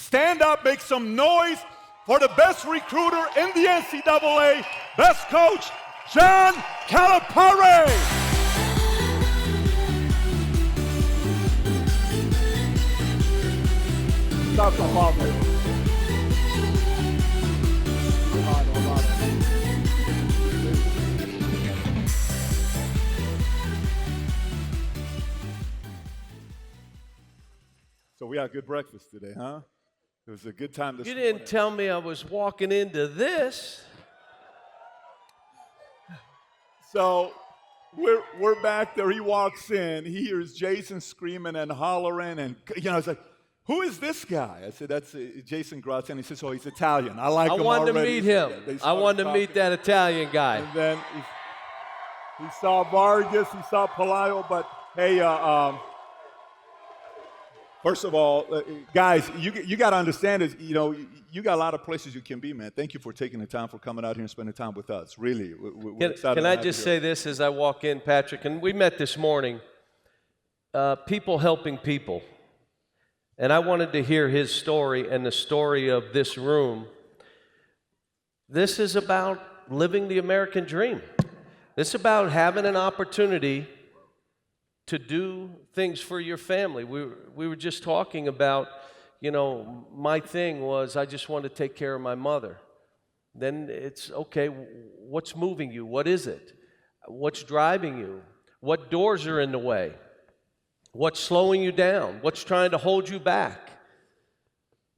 Stand up, make some noise for the best recruiter in the NCAA, best coach, John Calipari. Stop the ball, man. So we had good breakfast today, huh? It was a good time this morning. You didn't tell me I was walking into this. So we're back there. He walks in. He hears Jason screaming and hollering, and it's like, who is this guy? I said, that's Jason Grazia. And he says, oh, he's Italian. I like him already. I wanted to meet him. I wanted to meet that Italian guy. And then he saw Vargas, he saw Palaio, but hey, first of all, guys, you got to understand is, you got a lot of places you can be, man. Thank you for taking the time for coming out here and spending time with us. Really, we're excited. Can I just say this as I walk in, Patrick? And we met this morning. People helping people. And I wanted to hear his story and the story of this room. This is about living the American dream. This is about having an opportunity to do things for your family. We were just talking about, my thing was I just want to take care of my mother. Then it's, okay, what's moving you? What is it? What's driving you? What doors are in the way? What's slowing you down? What's trying to hold you back?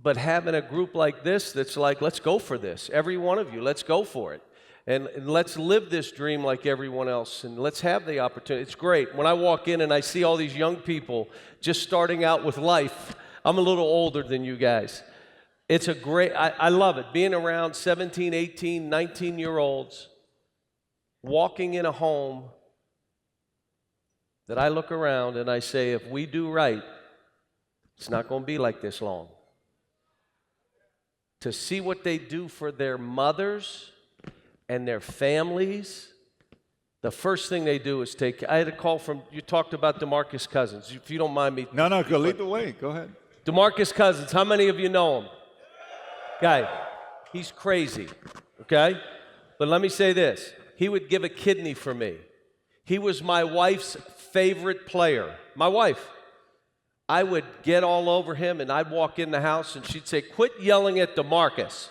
But having a group like this that's like, let's go for this. Every one of you, let's go for it. And let's live this dream like everyone else, and let's have the opportunity. It's great. When I walk in and I see all these young people just starting out with life, I'm a little older than you guys. It's a great, I love it. Being around 17, 18, 19-year-olds, walking in a home that I look around and I say, if we do right, it's not going to be like this long. To see what they do for their mothers and their families, the first thing they do is I had a call from, you talked about DeMarcus Cousins. If you don't mind me. No, go lead the way. Go ahead. DeMarcus Cousins, how many of you know him? Guy, he's crazy, okay? But let me say this. He would give a kidney for me. He was my wife's favorite player. My wife. I would get all over him, and I'd walk in the house, and she'd say, quit yelling at DeMarcus.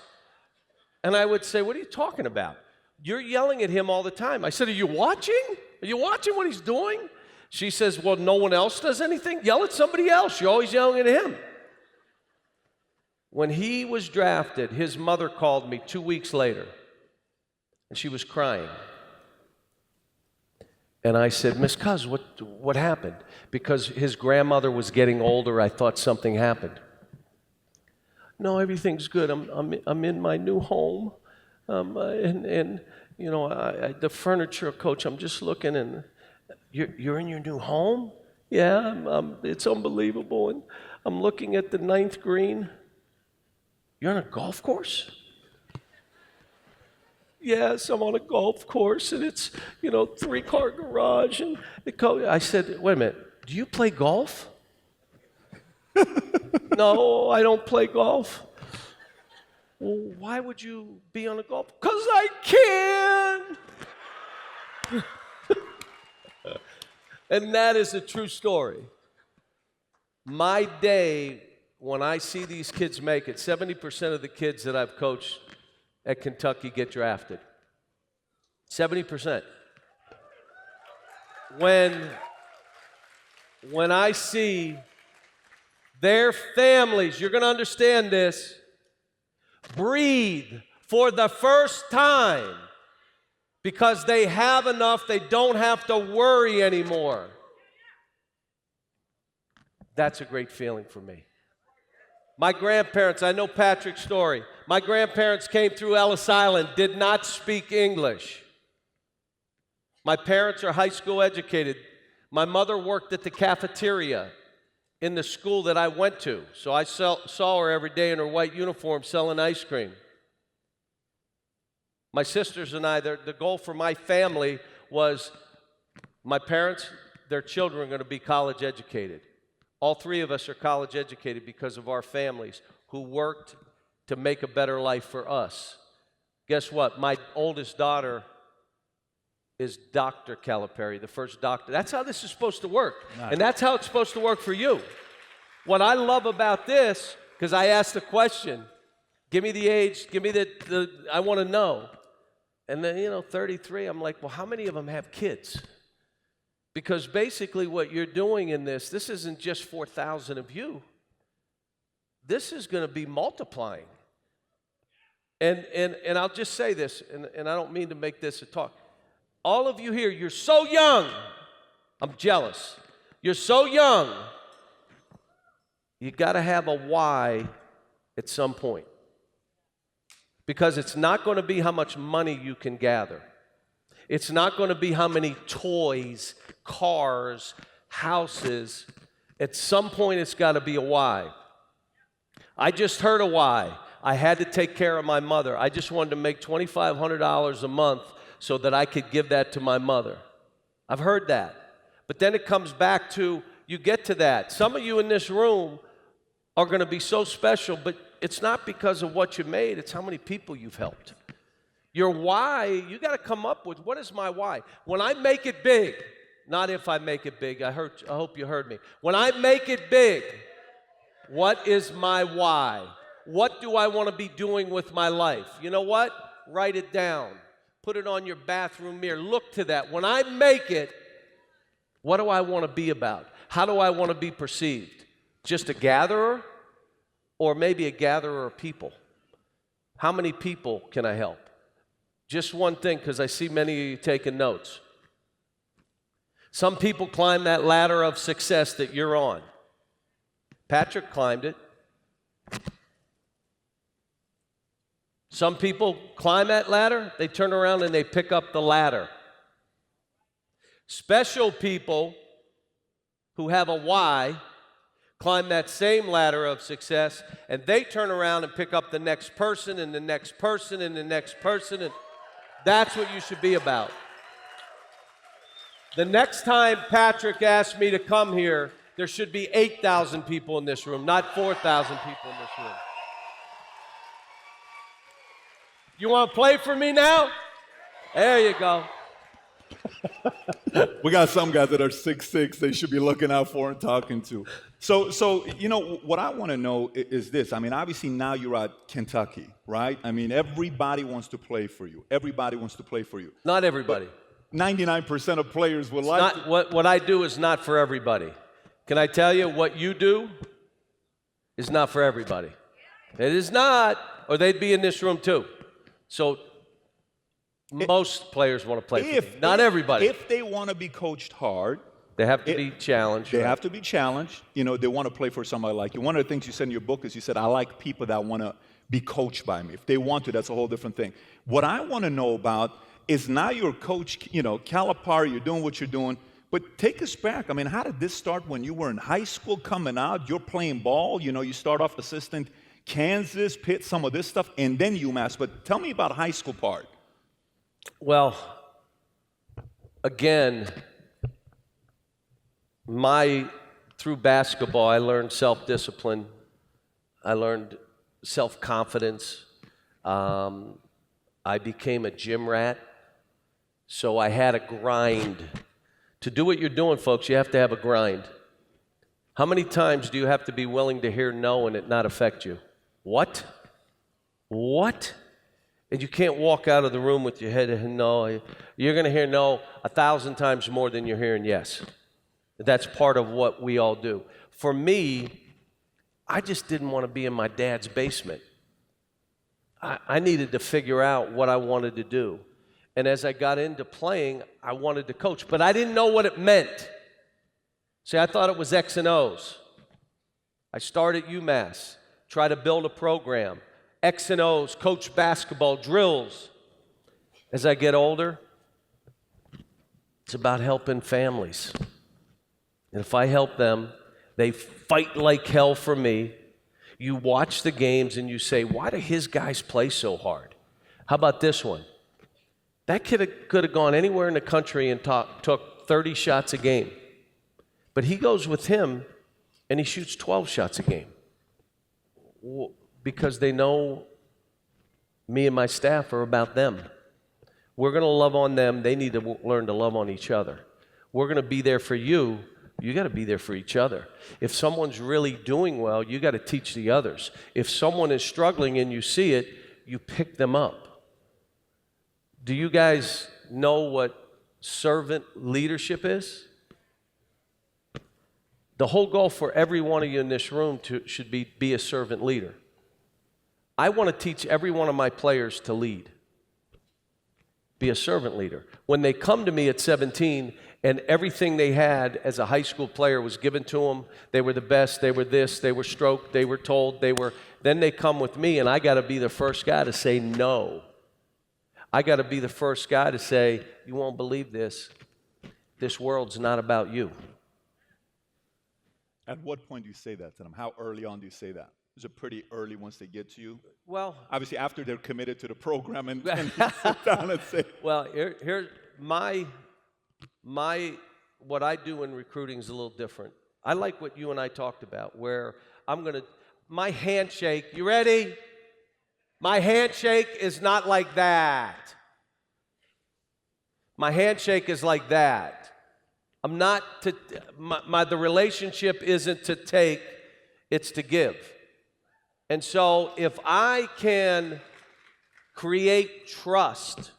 And I would say, what are you talking about? You're yelling at him all the time. I said, are you watching? Are you watching what he's doing? She says, well, no one else does anything? Yell at somebody else. You're always yelling at him. When he was drafted, his mother called me 2 weeks later, and she was crying. And I said, Miss Cuz, what happened? Because his grandmother was getting older, I thought something happened. No, everything's good. I'm in my new home. The furniture, Coach, I'm just looking, and you're in your new home? Yeah, it's unbelievable. And I'm looking at the 9th green. You're on a golf course? Yes, I'm on a golf course, and it's, 3-car garage. And I said, wait a minute, do you play golf? No, I don't play golf. Well, why would you be on a golf? Because I can. And that is a true story. My day, when I see these kids make it, 70% of the kids that I've coached at Kentucky get drafted. 70%. When I see their families, you're going to understand this, breathe for the first time because they have enough, they don't have to worry anymore. That's a great feeling for me. My grandparents, I know Patrick's story. My grandparents came through Ellis Island, did not speak English. My parents are high school educated. My mother worked at the cafeteria in the school that I went to. So I saw her every day in her white uniform selling ice cream. My sisters and I, the goal for my family was my parents, their children are going to be college educated. All three of us are college educated because of our families. who worked to make a better life for us. Guess what? My oldest daughter is Dr. Calipari, the first doctor. That's how this is supposed to work. Nice. And that's how it's supposed to work for you. What I love about this, because I asked the question, give me the age, give me I want to know. And then, 33, I'm like, well, how many of them have kids? Because basically what you're doing in this isn't just 4,000 of you. This is going to be multiplying. And I'll just say this, and I don't mean to make this a talk. All of you here, you're so young. I'm jealous. You're so young. You got to have a why at some point. Because it's not going to be how much money you can gather. It's not going to be how many toys, cars, houses. At some point, it's got to be a why. I just heard a why. I had to take care of my mother. I just wanted to make $2,500 a month so that I could give that to my mother. I've heard that. But then it comes back to, you get to that. Some of you in this room are going to be so special, but it's not because of what you made, it's how many people you've helped. Your why, you got to come up with, what is my why? When I make it big, not if I make it big, I hope you heard me. When I make it big, what is my why? What do I want to be doing with my life? You know what? Write it down. Put it on your bathroom mirror. Look to that. When I make it, what do I want to be about? How do I want to be perceived? Just a gatherer? Or maybe a gatherer of people? How many people can I help? Just one thing, because I see many of you taking notes. Some people climb that ladder of success that you're on. Patrick climbed it. Some people climb that ladder, they turn around and they pick up the ladder. Special people who have a why climb that same ladder of success, and they turn around and pick up the next person and the next person and the next person, and that's what you should be about. The next time Patrick asked me to come here, there should be 8,000 people in this room, not 4,000 people in this room. You want to play for me now? There you go. We got some guys that are 6'6", they should be looking out for and talking to. So what I want to know is this. I mean, obviously now you're at Kentucky, right? I mean, everybody wants to play for you. Everybody wants to play for you. Not everybody. But 99% of players would like to. What I do is not for everybody. Can I tell you what you do is not for everybody? It is not, or they'd be in this room too. So most players want to play for me. Not everybody. If they want to be coached hard, they have to be challenged. They have to be challenged. You know, they want to play for somebody like you. One of the things you said in your book is you said, I like people that want to be coached by me. If they want to, that's a whole different thing. What I want to know about is now you're a coach, Calipari, you're doing what you're doing, but take us back. I mean, how did this start when you were in high school coming out? You're playing ball, you start off assistant, Kansas, Pitt, some of this stuff, and then UMass. But tell me about high school part. Well, again, through basketball, I learned self-discipline. I learned self-confidence. I became a gym rat. So I had a grind. To do what you're doing, folks, you have to have a grind. How many times do you have to be willing to hear no and it not affect you? What? And you can't walk out of the room with your head in no. You're going to hear no 1,000 times more than you're hearing yes. That's part of what we all do. For me, I just didn't want to be in my dad's basement. I needed to figure out what I wanted to do. And as I got into playing, I wanted to coach, but I didn't know what it meant. See, I thought it was X and O's. I started at UMass, tried to build a program. X and O's, coach basketball, drills. As I get older, it's about helping families. And if I help them, they fight like hell for me. You watch the games and you say, why do his guys play so hard? How about this one? That kid could have gone anywhere in the country and took 30 shots a game. But he goes with him and he shoots 12 shots a game. because they know me and my staff are about them. We're going to love on them. They need to learn to love on each other. We're going to be there for you. You got to be there for each other. If someone's really doing well, you got to teach the others. If someone is struggling and you see it, you pick them up. Do you guys know what servant leadership is? The whole goal for every one of you in this room should be a servant leader. I want to teach every one of my players to lead. Be a servant leader. When they come to me at 17 and everything they had as a high school player was given to them, they were the best, they were this, they were stroked, they were told, then they come with me and I got to be the first guy to say no. I got to be the first guy to say, you won't believe this. This world's not about you. At what point do you say that to them? How early on do you say that? Is it pretty early once they get to you? Well, obviously after they're committed to the program and you sit down and say. Well, here's what I do in recruiting is a little different. I like what you and I talked about, where my handshake, you ready? My handshake is not like that. My handshake is like that. I'm not the relationship isn't to take, it's to give. And so if I can create trust,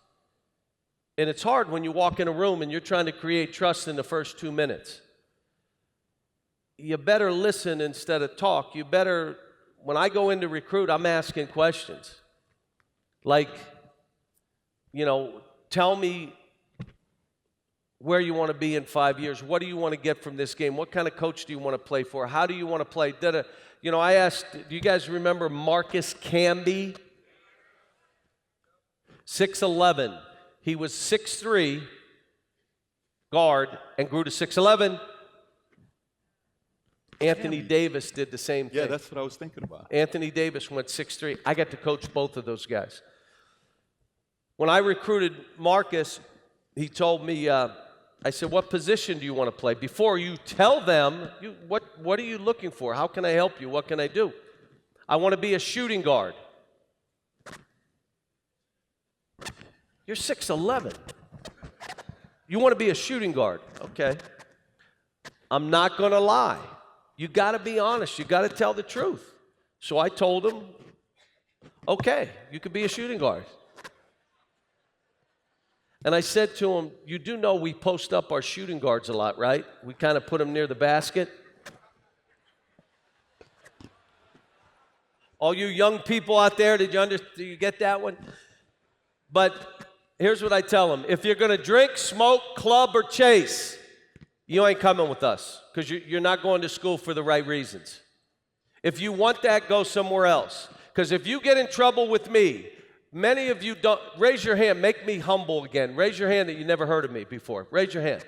and it's hard when you walk in a room and you're trying to create trust in the first 2 minutes. You better listen instead of talk. When I go in to recruit, I'm asking questions. Like, tell me where you want to be in 5 years. What do you want to get from this game? What kind of coach do you want to play for? How do you want to play? I asked, do you guys remember Marcus Camby? 6'11". He was 6'3", guard, and grew to 6'11". Anthony Davis did the same thing. Yeah, that's what I was thinking about. Anthony Davis went 6'3". I got to coach both of those guys. When I recruited Marcus, he told me, I said, what position do you want to play? Before you tell them, what are you looking for? How can I help you? What can I do? I want to be a shooting guard. You're 6'11". You want to be a shooting guard. Okay. I'm not going to lie. You got to be honest. You got to tell the truth. So I told him, okay, you could be a shooting guard. And I said to him, you do know we post up our shooting guards a lot, right? We kind of put them near the basket. All you young people out there, do you get that one? But here's what I tell them. If you're going to drink, smoke, club, or chase, you ain't coming with us because you're not going to school for the right reasons. If you want that, go somewhere else. Because if you get in trouble with me, many of you don't. Raise your hand. Make me humble again. Raise your hand that you never heard of me before. Raise your hand.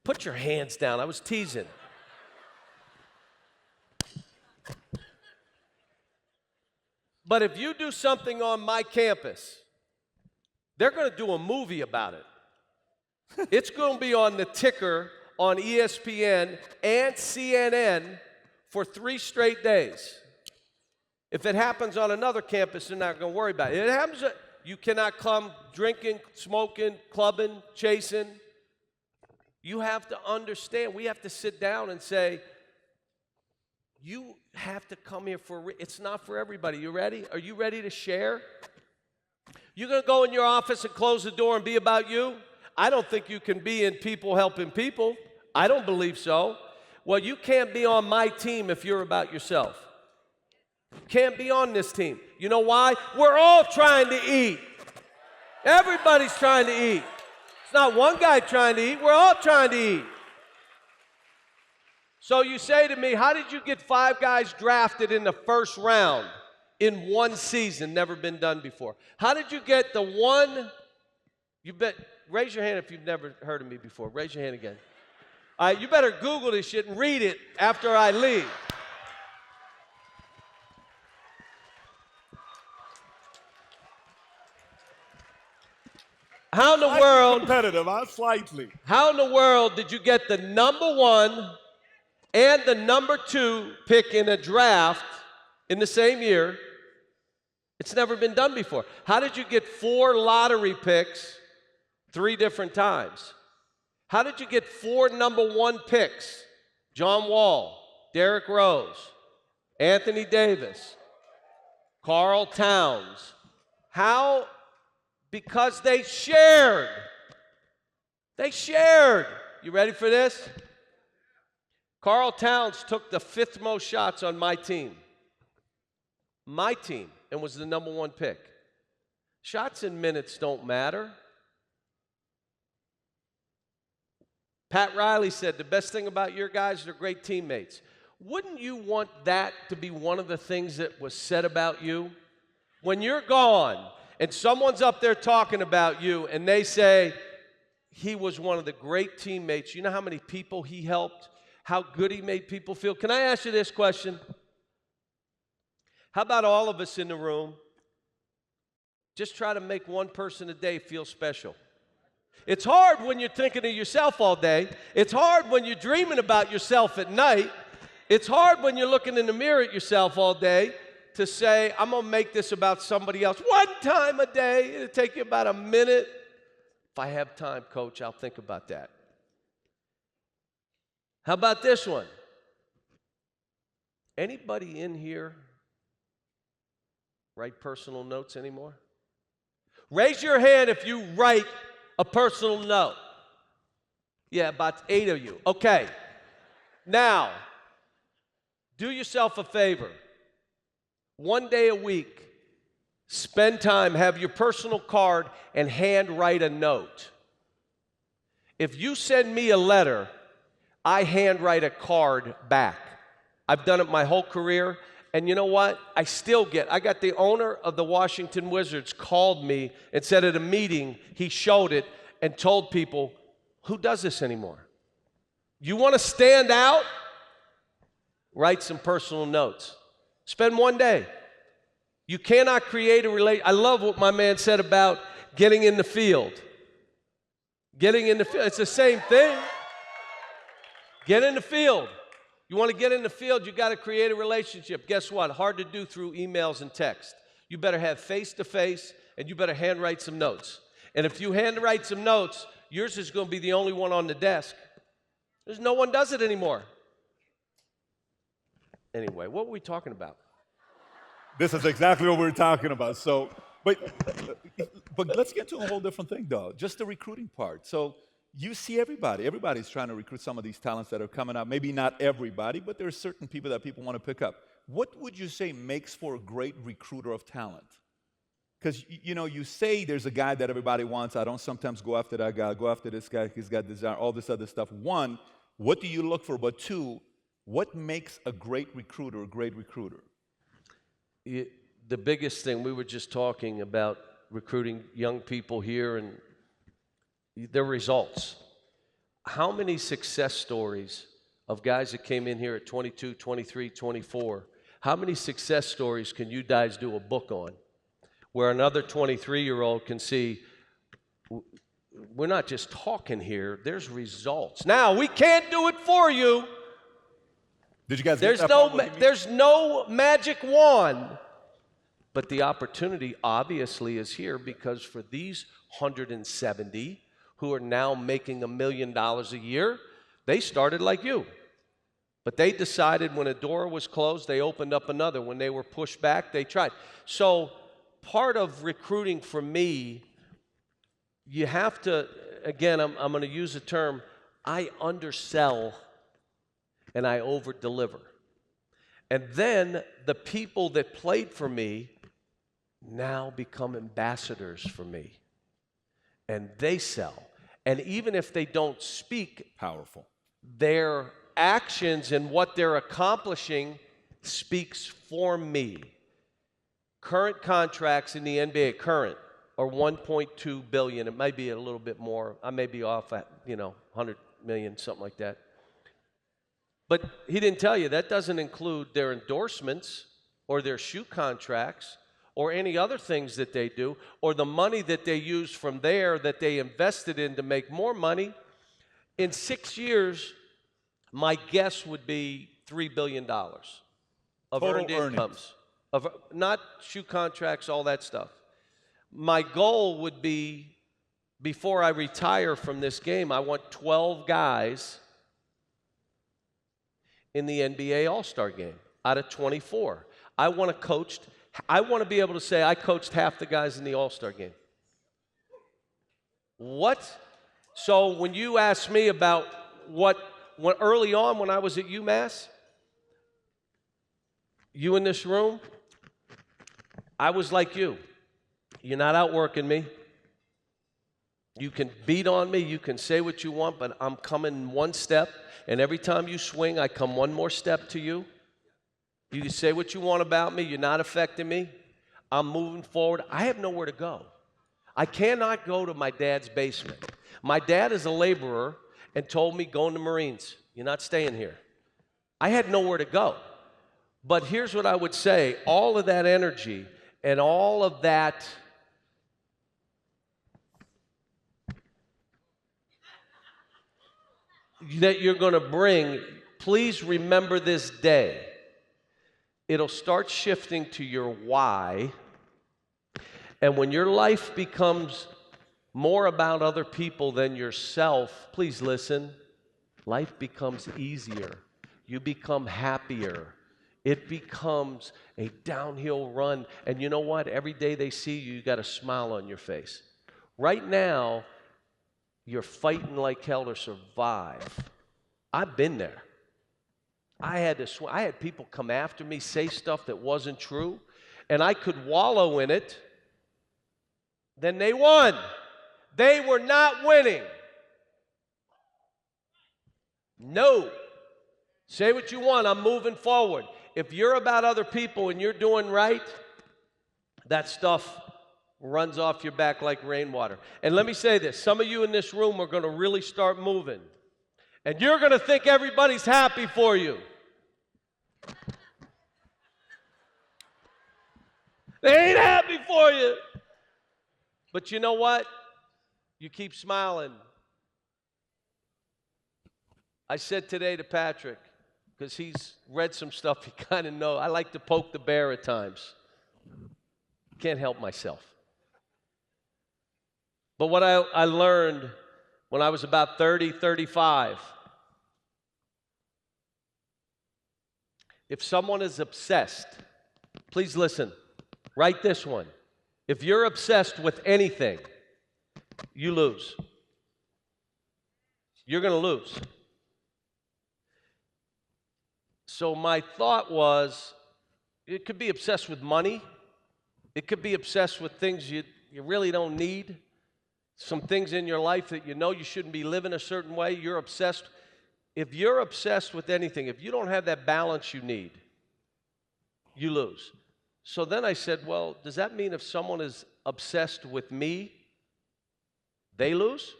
Put your hands down. I was teasing. But if you do something on my campus, they're going to do a movie about it. It's going to be on the ticker on ESPN and CNN for 3 straight days. If it happens on another campus, they're not going to worry about it. It happens, you cannot come drinking, smoking, clubbing, chasing. You have to understand, we have to sit down and say, you have to come here it's not for everybody. You ready? Are you ready to share? You going to go in your office and close the door and be about you? I don't think you can be in people helping people. I don't believe so. Well, you can't be on my team if you're about yourself. Can't be on this team. You know why? We're all trying to eat. Everybody's trying to eat. It's not one guy trying to eat. We're all trying to eat. So you say to me, how did you get 5 guys drafted in the first round in one season? Never been done before. How did you get the one? Raise your hand if you've never heard of me before. Raise your hand again. All right, you better Google this shit and read it after I leave. How in the world? Competitive, huh? Slightly. How in the world did you get the number 1 and the number 2 pick in a draft in the same year, It's never been done before. How did you get 4 lottery picks 3 different times? How did you get 4 number 1 picks? John Wall, Derrick Rose, Anthony Davis, Karl Towns. How? Because they shared. They shared. You ready for this? Karl Towns took the 5th most shots on my team. My team, and was the number 1 pick. Shots and minutes don't matter. Pat Riley said the best thing about your guys, they're great teammates. Wouldn't you want that to be one of the things that was said about you? When you're gone and someone's up there talking about you and they say, he was one of the great teammates. You know how many people he helped? How good he made people feel? Can I ask you this question? How about all of us in the room just try to make one person a day feel special? It's hard when you're thinking of yourself all day. It's hard when you're dreaming about yourself at night. It's hard when you're looking in the mirror at yourself all day to say, I'm going to make this about somebody else. One time a day. It'll take you about a minute. If I have time, Coach, I'll think about that. How about this one? Anybody in here write personal notes anymore? Raise your hand if you write a personal note. Yeah, about 8 of you. Okay. Now, do yourself a favor. 1 day a week, spend time, have your personal card, and handwrite a note. If you send me a letter, I handwrite a card back. I've done it my whole career, and you know what? I got the owner of the Washington Wizards called me and said at a meeting, he showed it and told people, who does this anymore? You want to stand out? Write some personal notes. Spend 1 day. You cannot create a relationship. I love what my man said about getting in the field. Getting in the field, it's the same thing. Get in the field. You want to get in the field, you got to create a relationship. Guess what? Hard to do through emails and text. You better have face-to-face, and you better handwrite some notes. And if you handwrite some notes, yours is going to be the only one on the desk. There's no one does it anymore. Anyway, what were we talking about? This is exactly what we're talking about. So, but let's get to a whole different thing, though. Just the recruiting part. So you see everybody. Everybody's trying to recruit some of these talents that are coming up. Maybe not everybody, but there are certain people that people want to pick up. What would you say makes for a great recruiter of talent? Because, you know, you say there's a guy that everybody wants. I don't sometimes go after that guy. Go after this guy. He's got desire, all this other stuff. 1, what do you look for? But 2, what makes a great recruiter a great recruiter? The biggest thing, we were just talking about recruiting young people here and their results. How many success stories of guys that came in here at 22, 23, 24, how many success stories can you guys do a book on where another 23-year-old can see, we're not just talking here, there's results. Now, we can't do it for you. Did you guys there's no magic wand, but the opportunity obviously is here because for these 170 who are now making $1 million a year, they started like you. But they decided when a door was closed, they opened up another. When they were pushed back, they tried. So part of recruiting for me, you have to, again, I'm going to use a term, I undersell and I over-deliver. And then the people that played for me now become ambassadors for me. And they sell. And even if they don't speak, powerful, their actions and what they're accomplishing speaks for me. Current contracts in the NBA, current, are $1.2 billion. It might be a little bit more. I may be off at, 100 million, something like that. But he didn't tell you, that doesn't include their endorsements or their shoe contracts or any other things that they do or the money that they use from there that they invested in to make more money. In 6 years, my guess would be $3 billion of total earned incomes. of not shoe contracts, all that stuff. My goal would be, before I retire from this game, I want 12 guys in the NBA All-Star game out of 24. I want to be able to say I coached half the guys in the All-Star game. What? So when you ask me about when early on when I was at UMass, you in this room, I was like you. You're not outworking me. You can beat on me, you can say what you want, but I'm coming one step, and every time you swing, I come one more step to you. You can say what you want about me, you're not affecting me. I'm moving forward. I have nowhere to go. I cannot go to my dad's basement. My dad is a laborer and told me, go in the Marines. You're not staying here. I had nowhere to go. But here's what I would say. All of that energy and all of that you're going to bring, please remember this day. It'll start shifting to your why. And when your life becomes more about other people than yourself, please listen, life becomes easier. You become happier. It becomes a downhill run. And you know what? Every day they see you, you got a smile on your face. Right now, you're fighting like hell to survive. I've been there. I had people come after me, say stuff that wasn't true, and I could wallow in it. Then they won. They were not winning. No. Say what you want. I'm moving forward. If you're about other people and you're doing right, that stuff runs off your back like rainwater. And let me say this. Some of you in this room are going to really start moving. And you're going to think everybody's happy for you. They ain't happy for you. But you know what? You keep smiling. I said today to Patrick, because he's read some stuff he kind of knows. I like to poke the bear at times. Can't help myself. But what I learned when I was about 30, 35, if someone is obsessed, please listen, write this one. If you're obsessed with anything, you lose. You're going to lose. So my thought was, it could be obsessed with money. It could be obsessed with things you really don't need. Some things in your life that you know you shouldn't be living a certain way. You're obsessed. If you're obsessed with anything, if you don't have that balance you need, you lose. So then I said, well, does that mean if someone is obsessed with me, they lose?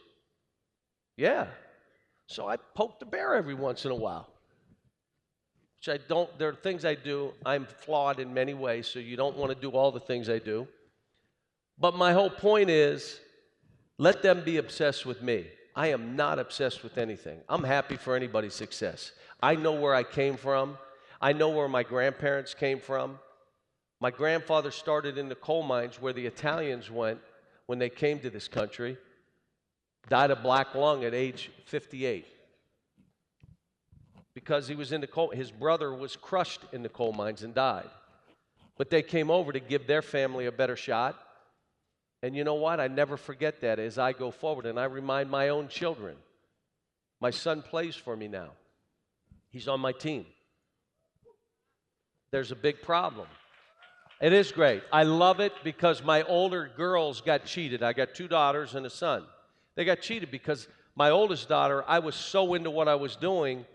Yeah. So I poke the bear every once in a while. Which I don't, there are things I do. I'm flawed in many ways, so you don't want to do all the things I do. But my whole point is, let them be obsessed with me. I am not obsessed with anything. I'm happy for anybody's success. I know where I came from. I know where my grandparents came from. My grandfather started in the coal mines where the Italians went when they came to this country. Died of black lung at age 58. Because he was in the coal, his brother was crushed in the coal mines and died. But they came over to give their family a better shot. And you know what? I never forget that as I go forward. And I remind my own children. My son plays for me now. He's on my team. There's a big problem. It is great. I love it because my older girls got cheated. I got 2 daughters and a son. They got cheated because my oldest daughter, I was so into what I was doing,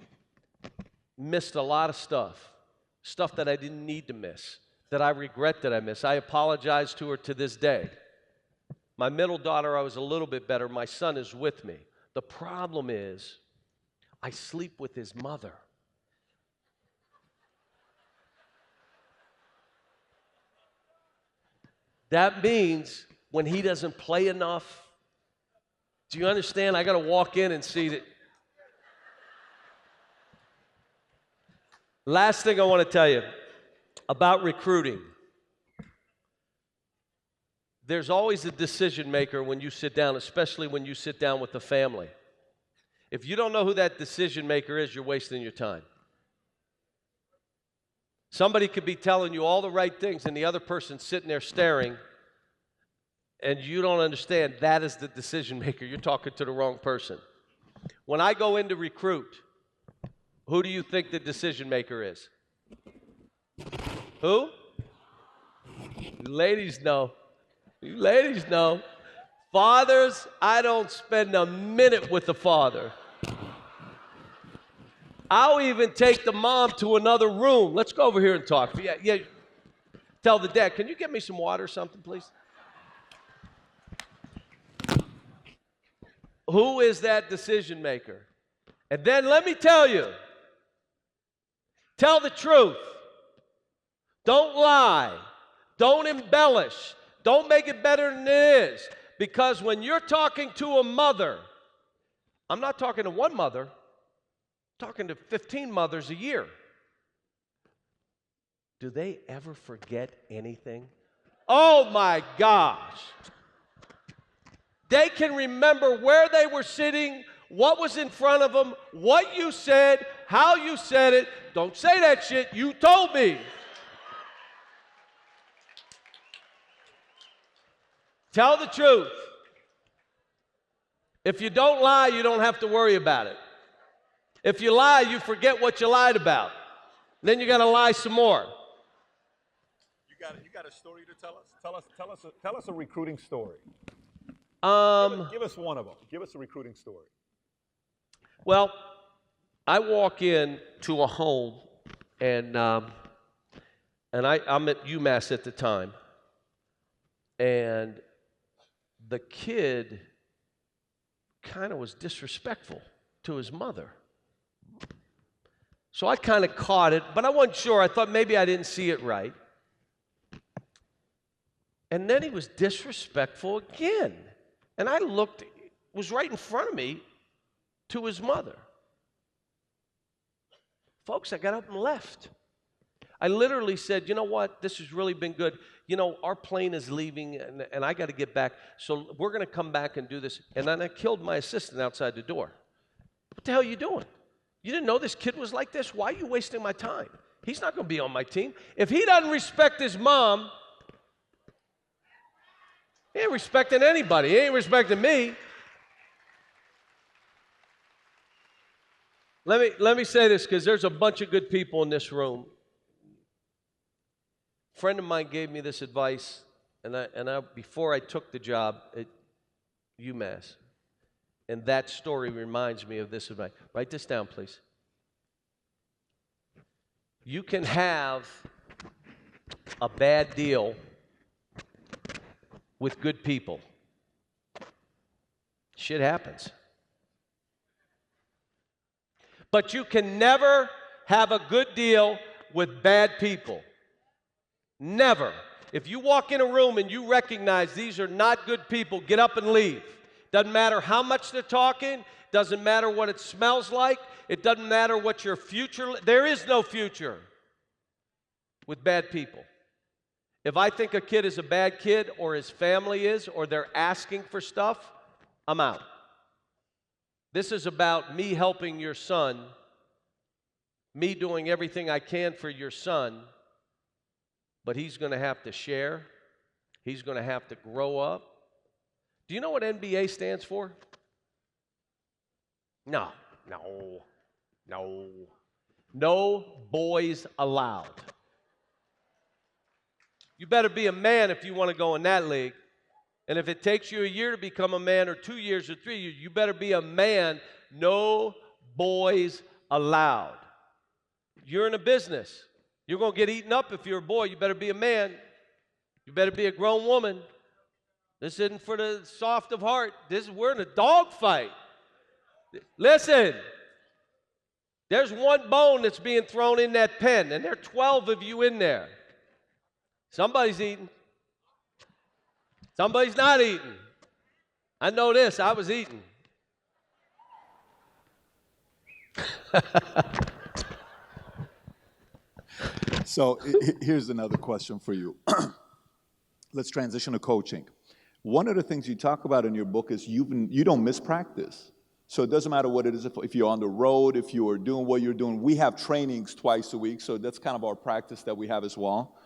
missed a lot of stuff that I didn't need to miss, that I regret that I missed. I apologize to her to this day. My middle daughter, I was a little bit better. My son is with me. The problem is, I sleep with his mother. That means when he doesn't play enough, do you understand? I got to walk in and see that. Last thing I want to tell you, about recruiting. There's always a decision maker when you sit down, especially when you sit down with the family. If you don't know who that decision maker is, you're wasting your time. Somebody could be telling you all the right things and the other person's sitting there staring, and you don't understand that is the decision maker. You're talking to the wrong person. When I go in to recruit, who do you think the decision maker is? Who? You ladies know. You ladies know. Fathers, I don't spend a minute with the father. I'll even take the mom to another room. Let's go over here and talk. Yeah. Tell the dad, can you get me some water or something, please? Who is that decision maker? And then let me tell you, tell the truth. Don't lie. Don't embellish. Don't make it better than it is. Because when you're talking to a mother, I'm not talking to one mother, I'm talking to 15 mothers a year. Do they ever forget anything? Oh my gosh. They can remember where they were sitting, what was in front of them, what you said, how you said it. Don't say that shit. You told me. Tell the truth. If you don't lie, you don't have to worry about it. If you lie, you forget what you lied about. Then you got to lie some more. You got a story to tell us? Tell us a recruiting story. Give us one of them. Give us a recruiting story. Well, I walk in to a home, and I'm at UMass at the time, and the kid kind of was disrespectful to his mother. So I kind of caught it, but I wasn't sure. I thought maybe I didn't see it right. And then he was disrespectful again. And I looked, it was right in front of me, to his mother. Folks, I got up and left. I literally said, you know what, this has really been good. You know, our plane is leaving, and I got to get back, so we're going to come back and do this. And then I killed my assistant outside the door. What the hell are you doing? You didn't know this kid was like this? Why are you wasting my time? He's not going to be on my team. If he doesn't respect his mom, he ain't respecting anybody. He ain't respecting me. Let me say this, because there's a bunch of good people in this room. A friend of mine gave me this advice, and I before I took the job at UMass, and that story reminds me of this advice. Write this down, please. You can have a bad deal with good people. Shit happens. But you can never have a good deal with bad people. Never. If you walk in a room and you recognize these are not good people, get up and leave. Doesn't matter how much they're talking. Doesn't matter what it smells like. It doesn't matter what your future. There is no future with bad people. If I think a kid is a bad kid, or his family is, or they're asking for stuff, I'm out. This is about me helping your son, me doing everything I can for your son, but he's going to have to share. He's going to have to grow up. Do you know what NBA stands for? No. No boys allowed. You better be a man if you want to go in that league. And if it takes you a year to become a man, or 2 years or 3 years, you better be a man. No boys allowed. You're in a business. You're going to get eaten up if you're a boy. You better be a man. You better be a grown woman. This isn't for the soft of heart. We're in a dog fight. Listen, there's one bone that's being thrown in that pen, and there are 12 of you in there. Somebody's eating. Somebody's not eating. I know this. I was eating. So here's another question for you. Let's transition to coaching. One of the things you talk about in your book is you don't miss practice. So it doesn't matter what it is, if you're on the road, if you are doing what you're doing. We have trainings twice a week, so that's kind of our practice that we have as well.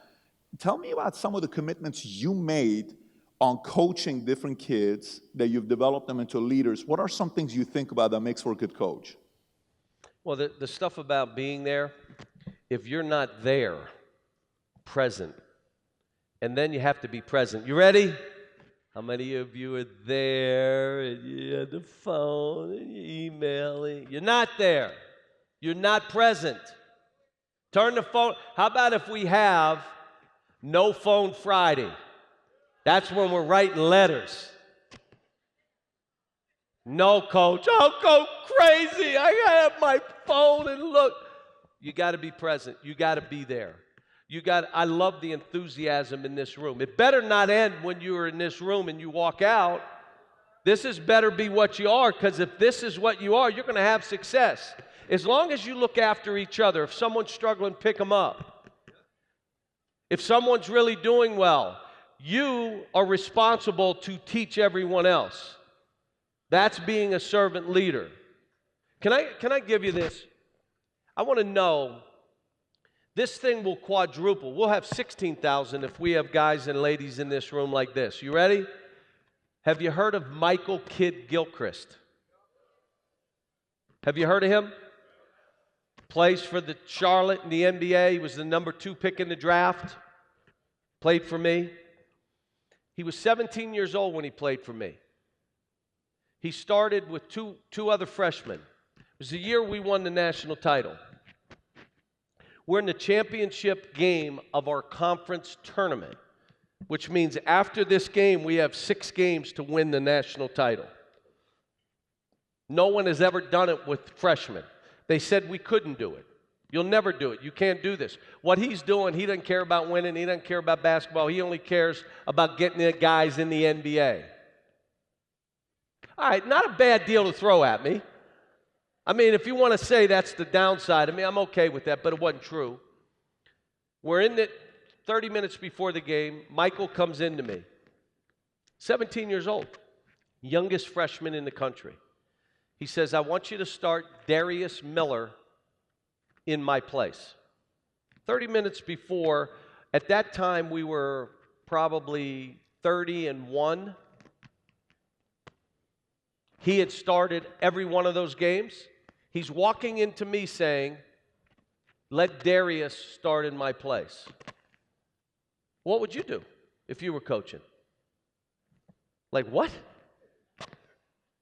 Tell me about some of the commitments you made on coaching different kids, that you've developed them into leaders. What are some things you think about that makes for a good coach? Well, the stuff about being there, if you're not there, present, and then you have to be present. You ready? How many of you are there and you had the phone and you're emailing? You're not there. You're not present. Turn the phone. How about if we have no phone Friday? That's when we're writing letters. No, coach, I'll go crazy. I gotta have my phone and look. You got to be present. You got to be there. I love the enthusiasm in this room. It better not end when you are in this room and you walk out. This is better be what you are, because if this is what you are, you're going to have success. As long as you look after each other, if someone's struggling, pick them up. If someone's really doing well, you are responsible to teach everyone else. That's being a servant leader. Can I give you this? I want to know, this thing will quadruple. We'll have 16,000 if we have guys and ladies in this room like this. You ready? Have you heard of Michael Kidd Gilchrist? Have you heard of him? Plays for the Charlotte in the NBA. He was the number 2 pick in the draft. Played for me. He was 17 years old when he played for me. He started with two other freshmen. It was the year we won the national title. We're in the championship game of our conference tournament, which means after this game, we have 6 games to win the national title. No one has ever done it with freshmen. They said we couldn't do it. You'll never do it. You can't do this. What he's doing, he doesn't care about winning. He doesn't care about basketball. He only cares about getting the guys in the NBA. All right, not a bad deal to throw at me. I mean, if you want to say that's the downside, I mean, I'm okay with that, but it wasn't true. We're in it 30 minutes before the game. Michael comes into me. 17 years old, youngest freshman in the country. He says, I want you to start Darius Miller in my place. 30 minutes before, at that time we were probably 30-1. He had started every one of those games. He's walking into me saying, let Darius start in my place. What would you do if you were coaching? Like, what?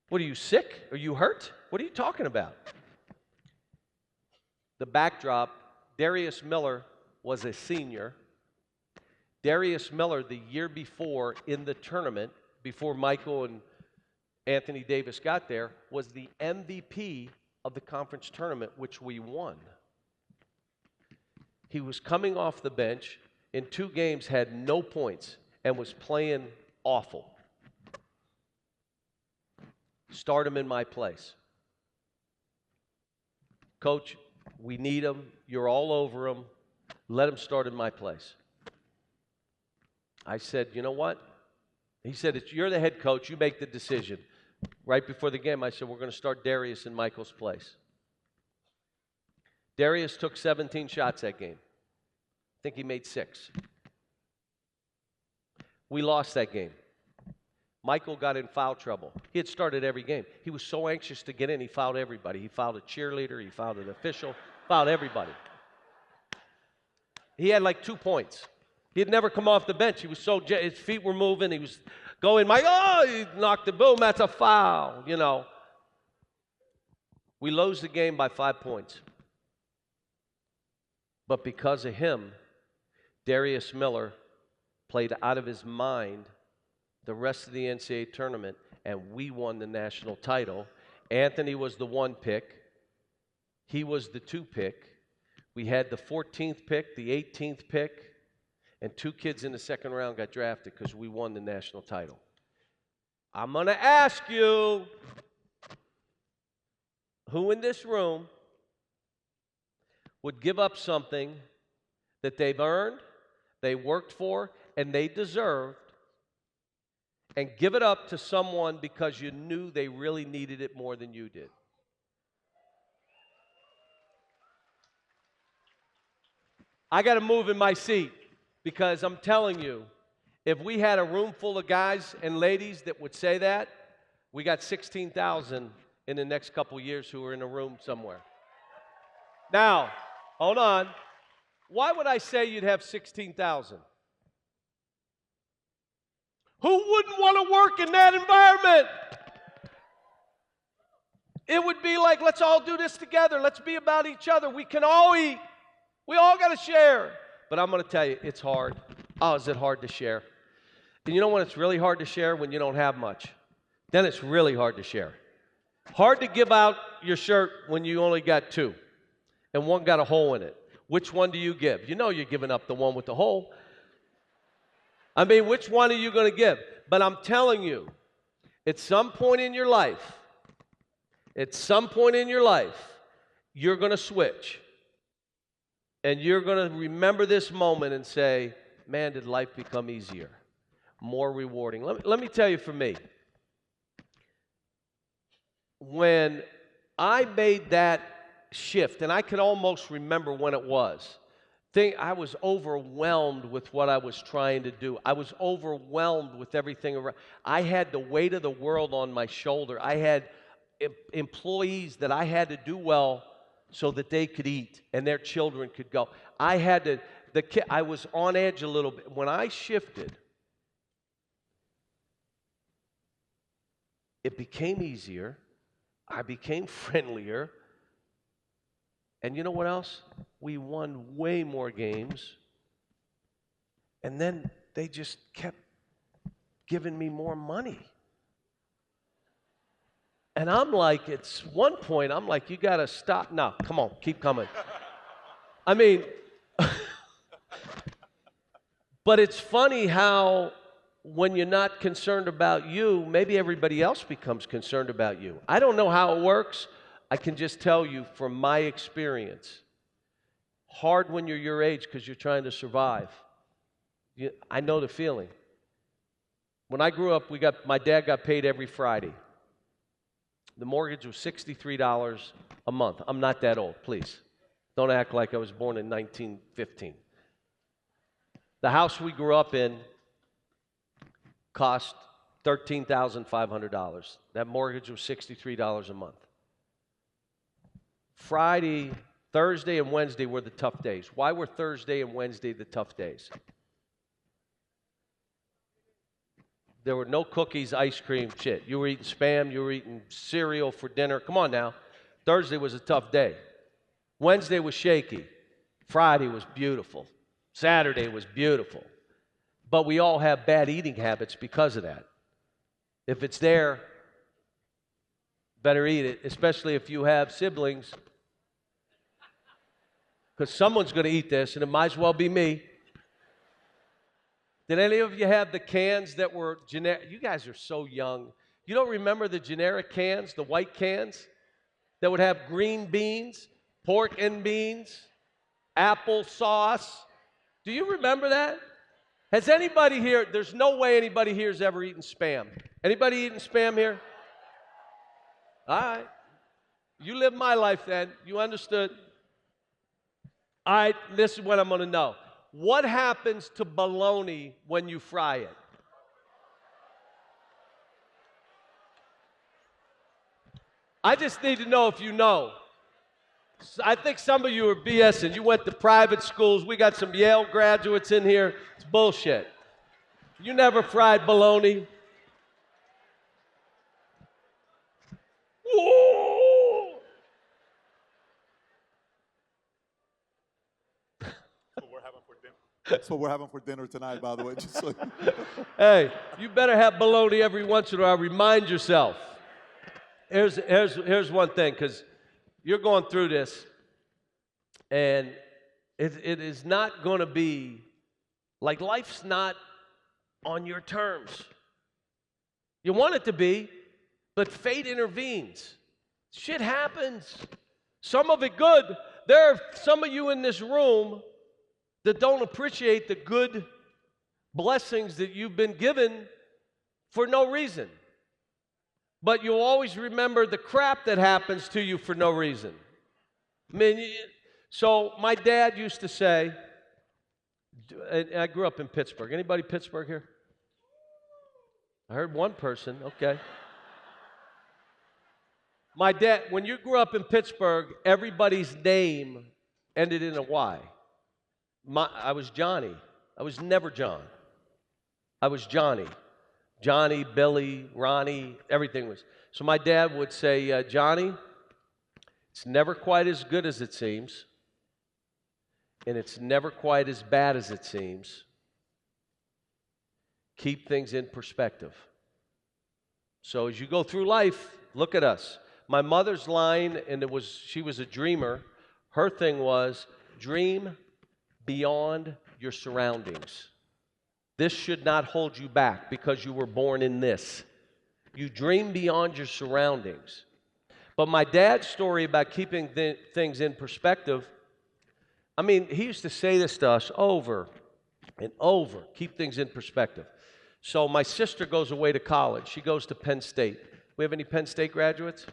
What, are you sick? Are you hurt? What are you talking about? The backdrop, Darius Miller was a senior. Darius Miller, the year before in the tournament, before Michael and Anthony Davis got there, was the MVP of the conference tournament, which we won. He was coming off the bench, in 2 games had no points, and was playing awful. Start him in my place. Coach, we need him. You're all over him. Let him start in my place. I said, you know what? He said, you're the head coach. You make the decision. Right before the game, I said, we're going to start Darius in Michael's place. Darius took 17 shots that game. I think he made 6. We lost that game. Michael got in foul trouble. He had started every game. He was so anxious to get in, he fouled everybody. He fouled a cheerleader, he fouled an official, fouled everybody. He had like 2 points. He had never come off the bench. He was so, his feet were moving. He was going, he knocked the boom, that's a foul, you know. We lose the game by 5 points. But because of him, Darius Miller played out of his mind the rest of the NCAA tournament, and we won the national title. Anthony was the 1 pick. He was the 2 pick. We had the 14th pick, the 18th pick, and 2 kids in the 2nd round got drafted because we won the national title. I'm going to ask you, who in this room would give up something that they've earned, they worked for, and they deserved, and give it up to someone because you knew they really needed it more than you did. I got to move in my seat because I'm telling you, if we had a room full of guys and ladies that would say that, we got 16,000 in the next couple years who are in a room somewhere. Now, hold on. Why would I say you'd have 16,000? Who wouldn't want to work in that environment? It would be like, let's all do this together. Let's be about each other. We can all eat. We all got to share. But I'm going to tell you, it's hard. Oh, is it hard to share? And you know when it's really hard to share? When you don't have much. Then it's really hard to share. Hard to give out your shirt when you only got two and one got a hole in it. Which one do you give? You know you're giving up the one with the hole. I mean, which one are you going to give? But I'm telling you, at some point in your life, you're going to switch. And you're going to remember this moment and say, man, did life become easier, more rewarding. Let me tell you for me, when I made that shift, and I can almost remember when it was, I was overwhelmed with what I was trying to do. I was overwhelmed with everything around. I had the weight of the world on my shoulder. I had employees that I had to do well so that they could eat and their children could go. I was on edge a little bit. When I shifted, it became easier. I became friendlier. And you know what else? We won way more games. And then they just kept giving me more money. And I'm like, at one point, I'm like, you got to stop. No, come on, keep coming. I mean, but it's funny how when you're not concerned about you, maybe everybody else becomes concerned about you. I don't know how it works. I can just tell you from my experience, hard when you're your age because you're trying to survive. I know the feeling. When I grew up, my dad got paid every Friday. The mortgage was $63 a month. I'm not that old, please. Don't act like I was born in 1915. The house we grew up in cost $13,500. That mortgage was $63 a month. Friday, Thursday, and Wednesday were the tough days. Why were Thursday and Wednesday the tough days? There were no cookies, ice cream, shit. You were eating Spam, you were eating cereal for dinner. Come on now. Thursday was a tough day. Wednesday was shaky. Friday was beautiful. Saturday was beautiful. But we all have bad eating habits because of that. If it's there, better eat it, especially if you have siblings. Because someone's going to eat this, and it might as well be me. Did any of you have the cans that were generic? You guys are so young. You don't remember the generic cans, the white cans, that would have green beans, pork and beans, apple sauce? Do you remember that? Has anybody here, there's no way anybody here has ever eaten Spam. Anybody eaten Spam here? All right. You lived my life then. You understood. All right, this is what I'm going to know. What happens to bologna when you fry it? I just need to know if you know. I think some of you are BSing. You went to private schools. We got some Yale graduates in here. It's bullshit. You never fried bologna. Whoa! That's what we're having for dinner tonight, by the way. Just so Hey, you better have bologna every once in a while. Remind yourself. Here's one thing, because you're going through this, and it is not going to be, like, life's not on your terms. You want it to be, but fate intervenes. Shit happens. Some of it good. There are some of you in this room that don't appreciate the good blessings that you've been given for no reason. But you'll always remember the crap that happens to you for no reason. I mean, so my dad used to say, and I grew up in Pittsburgh. Anybody Pittsburgh here? I heard one person, okay. My dad, when you grew up in Pittsburgh, everybody's name ended in a Y. I was Johnny. I was never John. I was Johnny. Johnny, Billy, Ronnie, everything was. So my dad would say, Johnny, it's never quite as good as it seems, and it's never quite as bad as it seems. Keep things in perspective. So as you go through life, look at us. My mother's line, and she was a dreamer, her thing was, dream beyond your surroundings. This should not hold you back because you were born in this. You dream beyond your surroundings. But my dad's story about keeping things in perspective, I mean, he used to say this to us over and over, keep things in perspective. So my sister goes away to college. She goes to Penn State. We have any Penn State graduates?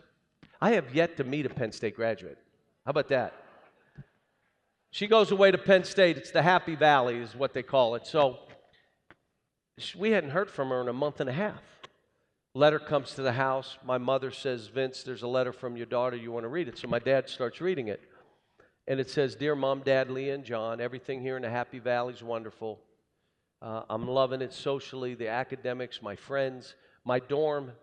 I have yet to meet a Penn State graduate. How about that? She goes away to Penn State. It's the Happy Valley is what they call it. So we hadn't heard from her in a month and a half. Letter comes to the house. My mother says, Vince, there's a letter from your daughter. You want to read it? So my dad starts reading it. And it says, Dear Mom, Dad, Leah, and John, everything here in the Happy Valley is wonderful. I'm loving it socially, the academics, my friends. My dorm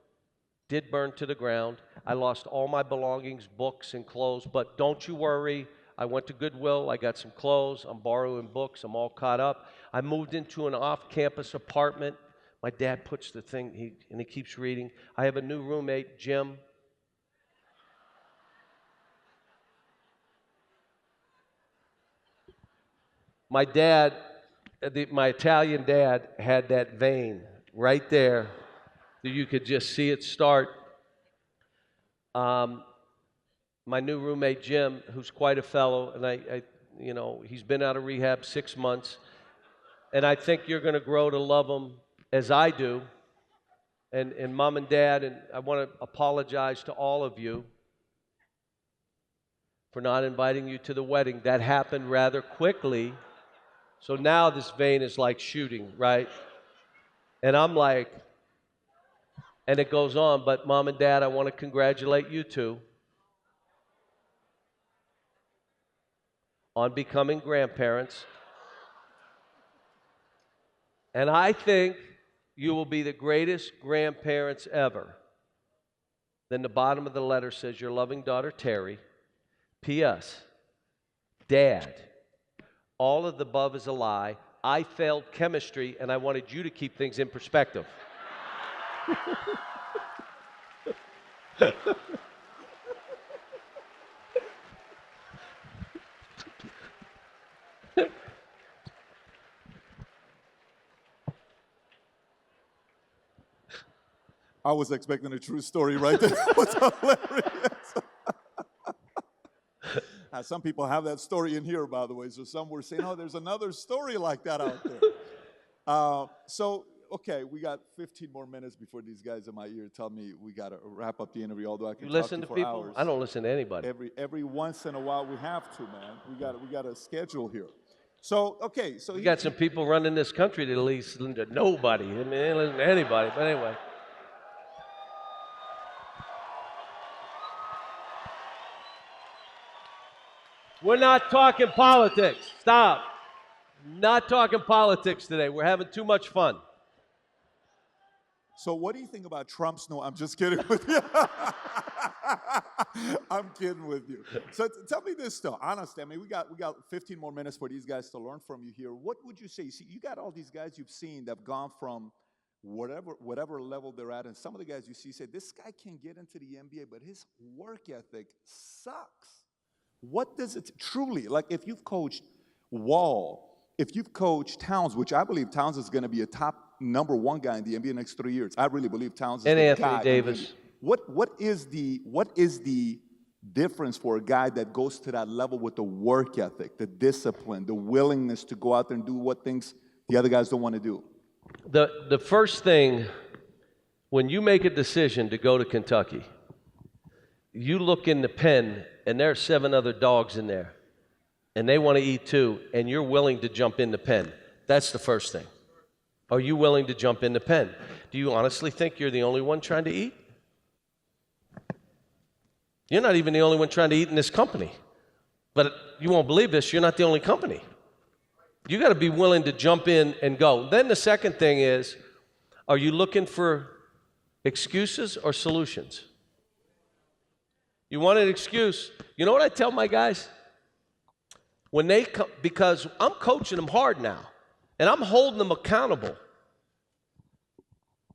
did burn to the ground. I lost all my belongings, books, and clothes. But don't you worry. I went to Goodwill. I got some clothes. I'm borrowing books. I'm all caught up. I moved into an off-campus apartment. My dad puts the thing, and he keeps reading. I have a new roommate, Jim. My dad, my Italian dad, had that vein right there that you could just see it start. My new roommate, Jim, who's quite a fellow, and he's been out of rehab 6 months, and I think you're going to grow to love him as I do. And Mom and Dad, and I want to apologize to all of you for not inviting you to the wedding. That happened rather quickly. So now this vein is like shooting, right? And I'm like, and it goes on, but Mom and Dad, I want to congratulate you two on becoming grandparents. And I think you will be the greatest grandparents ever. Then the bottom of the letter says, your loving daughter, Terry. P.S. Dad, all of the above is a lie. I failed chemistry, and I wanted you to keep things in perspective. I was expecting a true story right there. That was hilarious. Some people have that story in here, by the way. So some were saying, oh, there's another story like that out there. Okay, we got 15 more minutes before these guys in my ear tell me we got to wrap up the interview, although I can talk to you for people? hours. I don't listen to anybody. Every once in a while we have to, man. We got a schedule here. So, okay. So we got some people running this country that at least listen to nobody. I mean, they don't listen to anybody. But anyway. We're not talking politics. Stop. Not talking politics today. We're having too much fun. So what do you think about Trump's no? I'm just kidding with you. I'm kidding with you. So tell me this though, honestly. I mean, we got 15 more minutes for these guys to learn from you here. What would you say? See, you got all these guys you've seen that have gone from whatever level they're at, and some of the guys you see say, this guy can get into the NBA, but his work ethic sucks. What does it truly, like if you've coached Wall, if you've coached Towns, which I believe Towns is going to be a top #1 guy in the NBA next 3 years. I really believe Towns is and the Anthony guy. Davis. What is the difference for a guy that goes to that level with the work ethic, the discipline, the willingness to go out there and do what things the other guys don't want to do? The first thing, when you make a decision to go to Kentucky, you look in the pen, and there are 7 other dogs in there, and they want to eat too, and you're willing to jump in the pen. That's the first thing. Are you willing to jump in the pen? Do you honestly think you're the only one trying to eat? You're not even the only one trying to eat in this company. But you won't believe this, you're not the only company. You got to be willing to jump in and go. Then the second thing is, are you looking for excuses or solutions? You want an excuse? You know what I tell my guys? When they come, because I'm coaching them hard now, and I'm holding them accountable.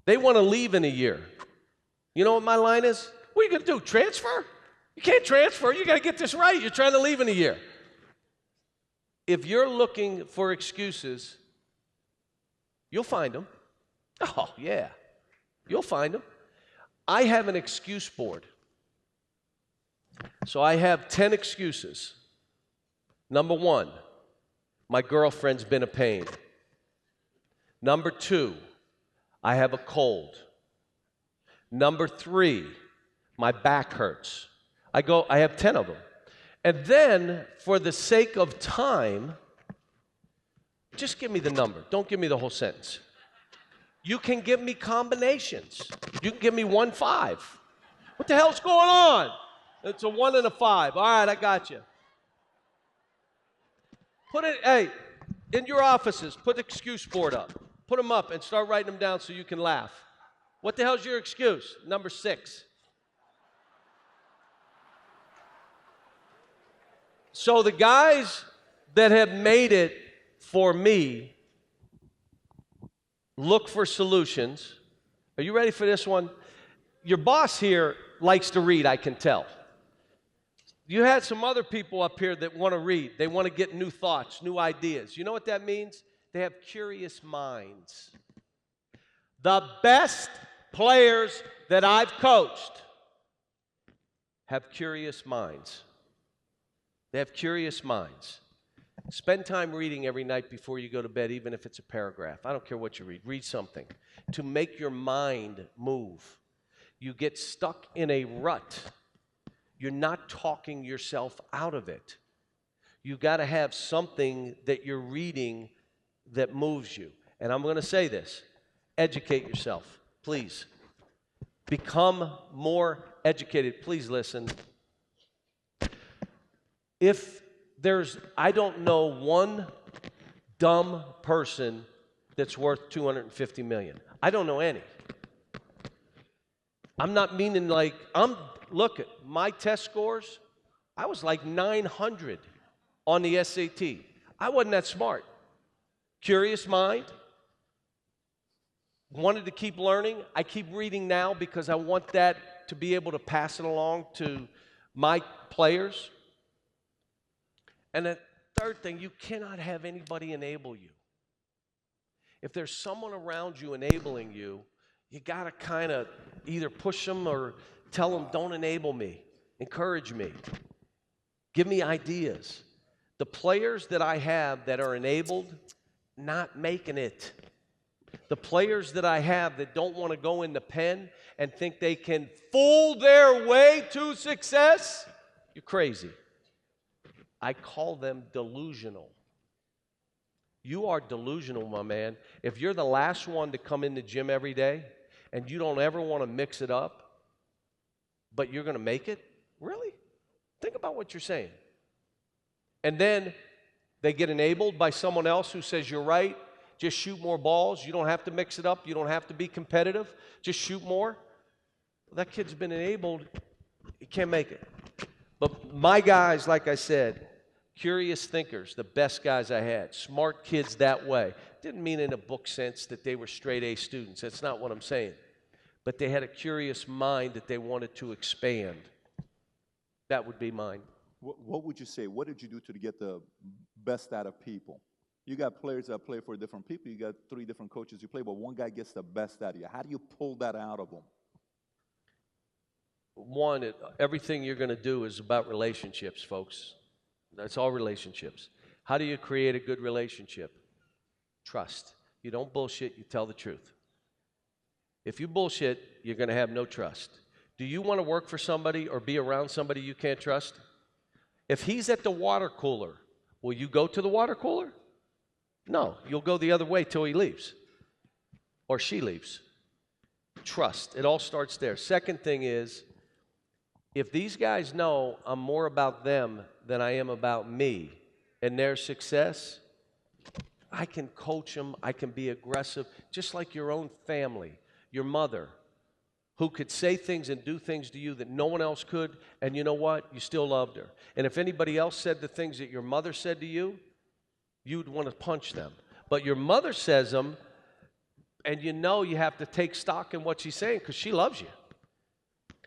They want to leave in a year. You know what my line is? What are you going to do, transfer? You can't transfer. You got to get this right. You're trying to leave in a year. If you're looking for excuses, you'll find them. Oh, yeah. You'll find them. I have an excuse board. So I have 10 excuses. Number 1, my girlfriend's been a pain. Number 2, I have a cold. Number 3, my back hurts. I have 10 of them. And then, for the sake of time, just give me the number. Don't give me the whole sentence. You can give me combinations. You can give me 1, 5. What the hell's going on? It's a 1 and a 5. All right, I got you. Put it, hey, in your offices, put the excuse board up. Put them up and start writing them down so you can laugh. What the hell's your excuse? Number 6. So the guys that have made it for me look for solutions. Are you ready for this one? Your boss here likes to read, I can tell. You had some other people up here that want to read. They want to get new thoughts, new ideas. You know what that means? They have curious minds. The best players that I've coached have curious minds. They have curious minds. Spend time reading every night before you go to bed, even if it's a paragraph. I don't care what you read. Read something to make your mind move. You get stuck in a rut. You're not talking yourself out of it. You got to have something that you're reading that moves you. And I'm going to say this. Educate yourself, please. Become more educated. Please listen. If I don't know one dumb person that's worth $250 million. I don't know any. I'm not meaning like, look at my test scores. I was like 900 on the SAT. I wasn't that smart. Curious mind. Wanted to keep learning. I keep reading now because I want that to be able to pass it along to my players. And the third thing, you cannot have anybody enable you. If there's someone around you enabling you, you got to kind of either push them or tell them, don't enable me. Encourage me. Give me ideas. The players that I have that are enabled, not making it. The players that I have that don't want to go in the pen and think they can fool their way to success, you're crazy. I call them delusional. You are delusional, my man. If you're the last one to come in the gym every day and you don't ever want to mix it up, but you're going to make it, really? Think about what you're saying. And then they get enabled by someone else who says, you're right, just shoot more balls. You don't have to mix it up. You don't have to be competitive. Just shoot more. Well, that kid's been enabled. He can't make it. But my guys, like I said, curious thinkers, the best guys I had, smart kids that way. Didn't mean in a book sense that they were straight A students. That's not what I'm saying. But they had a curious mind that they wanted to expand. That would be mine. What would you say? What did you do to get the best out of people? You got players that play for different people. You got 3 different coaches you play, but one guy gets the best out of you. How do you pull that out of them? One, everything you're going to do is about relationships, folks. That's all relationships. How do you create a good relationship? Trust. You don't bullshit, you tell the truth. If you bullshit, you're going to have no trust. Do you want to work for somebody or be around somebody you can't trust? If he's at the water cooler, will you go to the water cooler? No, you'll go the other way till he leaves or she leaves. Trust. It all starts there. Second thing is, if these guys know I'm more about them than I am about me and their success, I can coach them, I can be aggressive, just like your own family, your mother, who could say things and do things to you that no one else could, and you know what? You still loved her. And if anybody else said the things that your mother said to you, you'd want to punch them. But your mother says them, and you know you have to take stock in what she's saying because she loves you.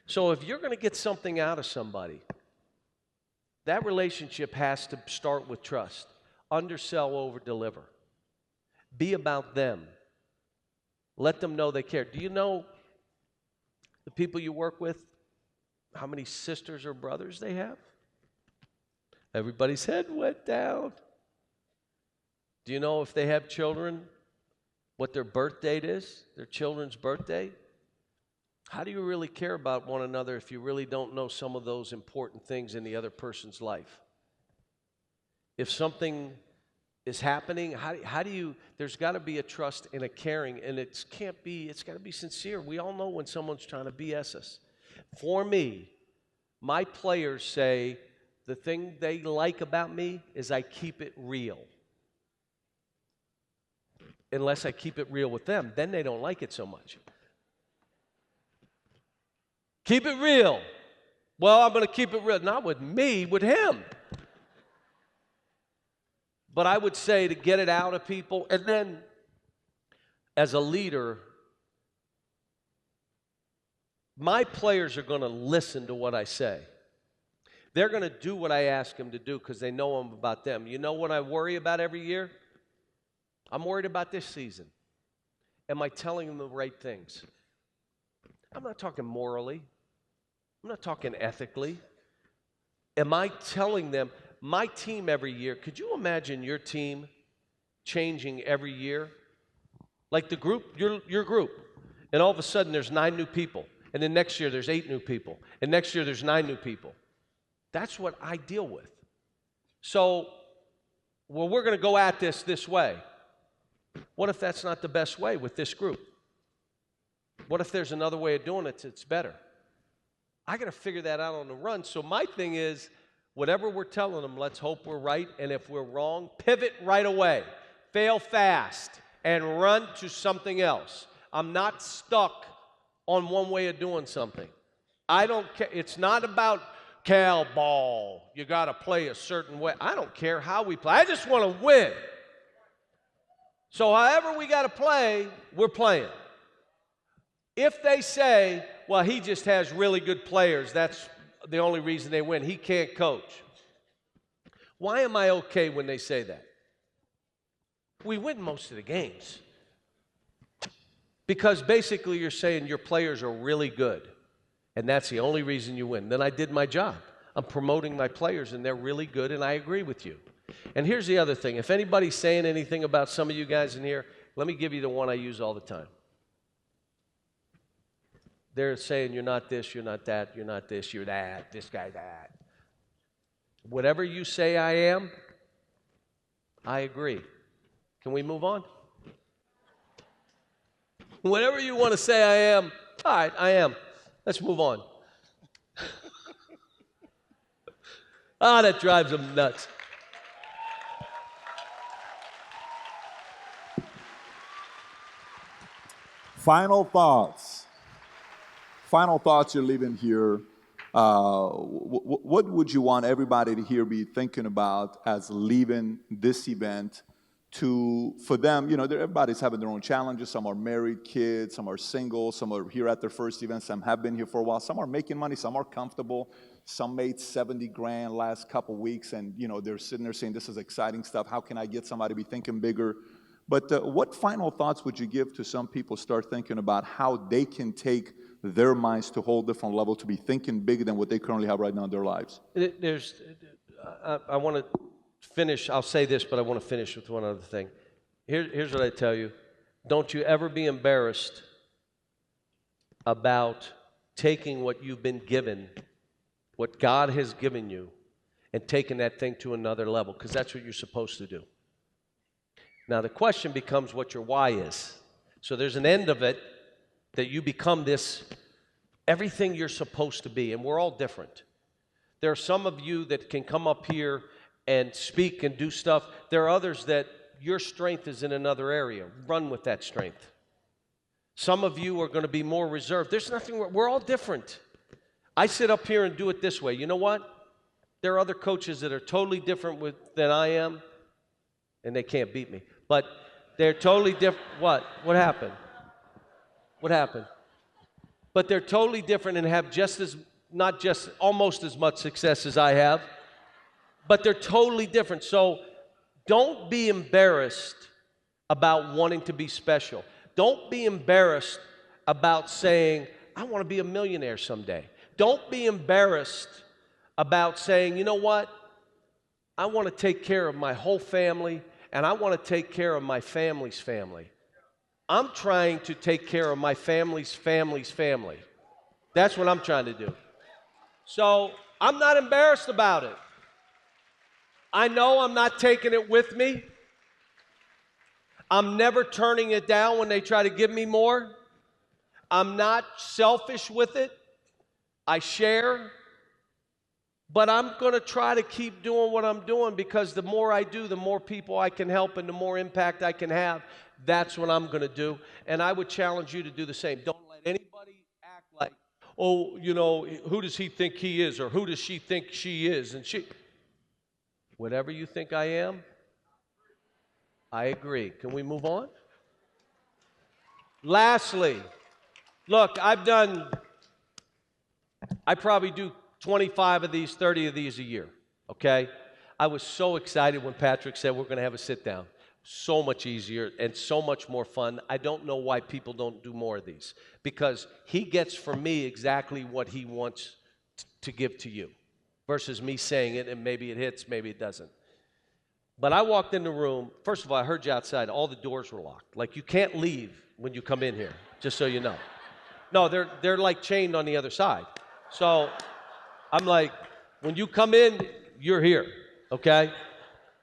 So if you're going to get something out of somebody, that relationship has to start with trust. Undersell, over deliver. Be about them. Let them know they care. Do you know the people you work with, how many sisters or brothers they have? Everybody's head went down. Do you know if they have children, what their birth date is, their children's birthday? How do you really care about one another if you really don't know some of those important things in the other person's life? If something is happening, how do you, there's got to be a trust and a caring, and it's got to be sincere. We all know when someone's trying to BS us. For me, my players say the thing they like about me is I keep it real. Unless I keep it real with them, then they don't like it so much. Keep it real. Well, I'm going to keep it real. Not with me, with him. But I would say to get it out of people, and then as a leader, my players are going to listen to what I say. They're going to do what I ask them to do because they know I'm about them. You know what I worry about every year? I'm worried about this season. Am I telling them the right things? I'm not talking morally. I'm not talking ethically. Am I telling them, my team every year, could you imagine your team changing every year? Like the group, your group, and all of a sudden there's 9 new people, and then next year there's 8 new people, and next year there's 9 new people. That's what I deal with. So, well, we're going to go at this way. What if that's not the best way with this group? What if there's another way of doing it that's better? I got to figure that out on the run. So my thing is, whatever we're telling them, let's hope we're right. And if we're wrong, pivot right away. Fail fast and run to something else. I'm not stuck on one way of doing something. I don't care. It's not about Cal ball. You got to play a certain way. I don't care how we play. I just want to win. So however we got to play, we're playing. If they say, well, he just has really good players, that's the only reason they win, he can't coach. Why am I okay when they say that? We win most of the games. Because basically you're saying your players are really good, and that's the only reason you win. Then I did my job. I'm promoting my players, and they're really good, and I agree with you. And here's the other thing. If anybody's saying anything about some of you guys in here, let me give you the one I use all the time. They're saying you're not this, you're not that, you're not this, you're that, this guy that. Whatever you say I am, I agree. Can we move on? Whatever you want to say I am, all right, I am. Let's move on. That drives them nuts. Final thoughts. Final thoughts you're leaving here. What would you want everybody to hear be thinking about as leaving this event for them? You know, everybody's having their own challenges. Some are married, kids, some are single, some are here at their first event, some have been here for a while, some are making money, some are comfortable, some made 70 grand last couple weeks, and you know, they're sitting there saying, this is exciting stuff. How can I get somebody to be thinking bigger? But what final thoughts would you give to some people start thinking about how they can take their minds to a whole different level, to be thinking bigger than what they currently have right now in their lives? I want to finish. I'll say this, but I want to finish with one other thing. Here's what I tell you. Don't you ever be embarrassed about taking what you've been given, what God has given you, and taking that thing to another level, because that's what you're supposed to do. Now, the question becomes what your why is. So there's an end of it that you become this, everything you're supposed to be, and we're all different. There are some of you that can come up here and speak and do stuff. There are others that your strength is in another area. Run with that strength. Some of you are going to be more reserved. There's nothing, we're all different. I sit up here and do it this way. You know what? There are other coaches that are totally different than I am, and they can't beat me. But they're totally different. What? What happened? What happened? But they're totally different and have not just almost as much success as I have, but they're totally different. So don't be embarrassed about wanting to be special. Don't be embarrassed about saying, I want to be a millionaire someday. Don't be embarrassed about saying, you know what? I want to take care of my whole family, and I want to take care of my family's family. I'm trying to take care of my family's family. That's what I'm trying to do. So I'm not embarrassed about it. I know I'm not taking it with me. I'm never turning it down when they try to give me more. I'm not selfish with it. I share. But I'm going to try to keep doing what I'm doing, because the more I do, the more people I can help and the more impact I can have. That's what I'm going to do. And I would challenge you to do the same. Don't let anybody act like, oh, you know, who does he think he is, or who does she think she is? And whatever you think I am, I agree. Can we move on? Lastly, look, I probably do 25 of these, 30 of these a year, okay? I was so excited when Patrick said we're going to have a sit-down. So much easier and so much more fun. I don't know why people don't do more of these, because he gets from me exactly what he wants to give to you versus me saying it, and maybe it hits, maybe it doesn't. But I walked in the room. First of all, I heard you outside. All the doors were locked. Like, you can't leave when you come in here, just so you know. No, they're like chained on the other side. So I'm like, when you come in, you're here, okay?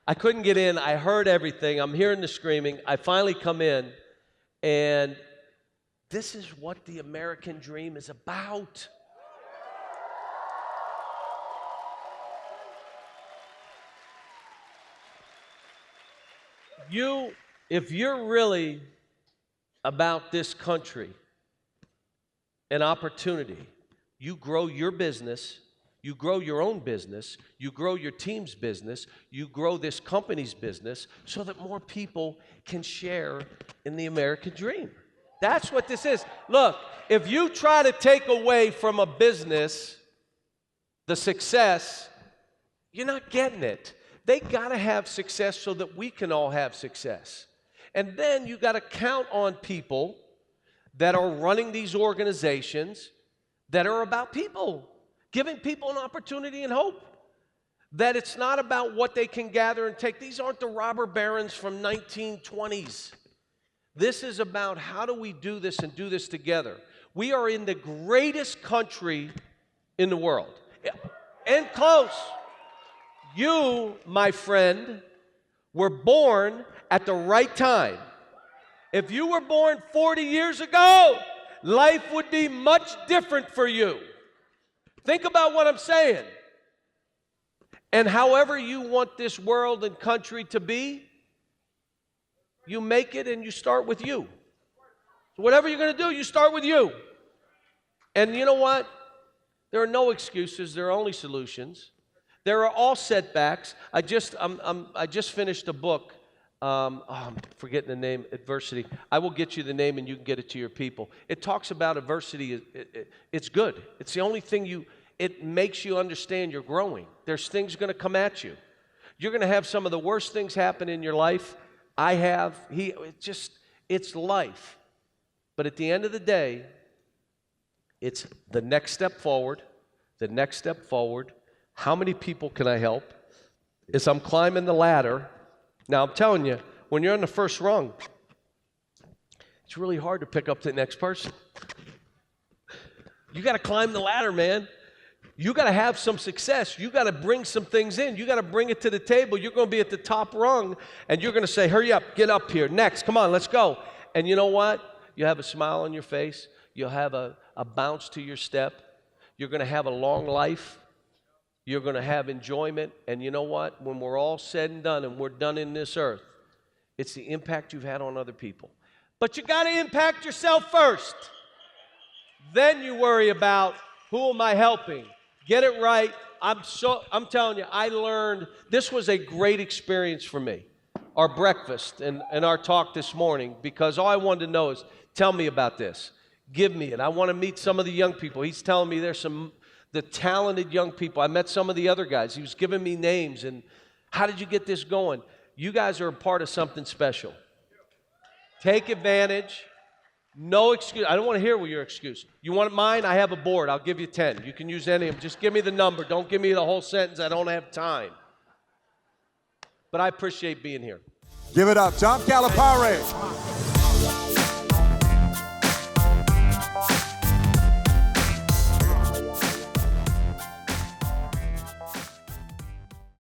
I couldn't get in. I heard everything. I'm hearing the screaming. I finally come in, and this is what the American dream is about. If you're really about this country, an opportunity, you grow your business, you grow your own business, you grow your team's business, you grow this company's business so that more people can share in the American dream. That's what this is. Look, if you try to take away from a business the success, you're not getting it. They got to have success so that we can all have success. And then you got to count on people that are running these organizations that are about people, giving people an opportunity and hope. That it's not about what they can gather and take. These aren't the robber barons from 1920s. This is about how do we do this and do this together. We are in the greatest country in the world. And close. You, my friend, were born at the right time. If you were born 40 years ago, life would be much different for you. Think about what I'm saying. And however you want this world and country to be, you make it and you start with you. So whatever you're going to do, you start with you. And you know what? There are no excuses. There are only solutions. There are all setbacks. I just finished a book. I'm forgetting the name, Adversity. I will get you the name and you can get it to your people. It talks about adversity. It's good. It's the only thing it makes you understand you're growing. There's things going to come at you. You're going to have some of the worst things happen in your life. I have. It's life. But at the end of the day, it's the next step forward, the next step forward. How many people can I help? As I'm climbing the ladder, now I'm telling you, when you're on the first rung, it's really hard to pick up the next person. You got to climb the ladder, man. You got to have some success. You got to bring some things in. You got to bring it to the table. You're going to be at the top rung, and you're going to say, hurry up, get up here. Next, come on, let's go. And you know what? You have a smile on your face. You'll have a bounce to your step. You're going to have a long life. You're going to have enjoyment. And you know what? When we're all said and done and we're done in this earth, it's the impact you've had on other people. But you got to impact yourself first. Then you worry about, who am I helping? Get it right. I'm telling you, I learned, this was a great experience for me. Our breakfast and our talk this morning, because all I wanted to know is, tell me about this. Give me it. I want to meet some of the young people. He's telling me there's the talented young people. I met some of the other guys. He was giving me names and how did you get this going? You guys are a part of something special. Take advantage. No excuse. I don't want to hear your excuse. You want mine? I have a board. I'll give you 10. You can use any of them. Just give me the number. Don't give me the whole sentence. I don't have time. But I appreciate being here. Give it up, John Calipari.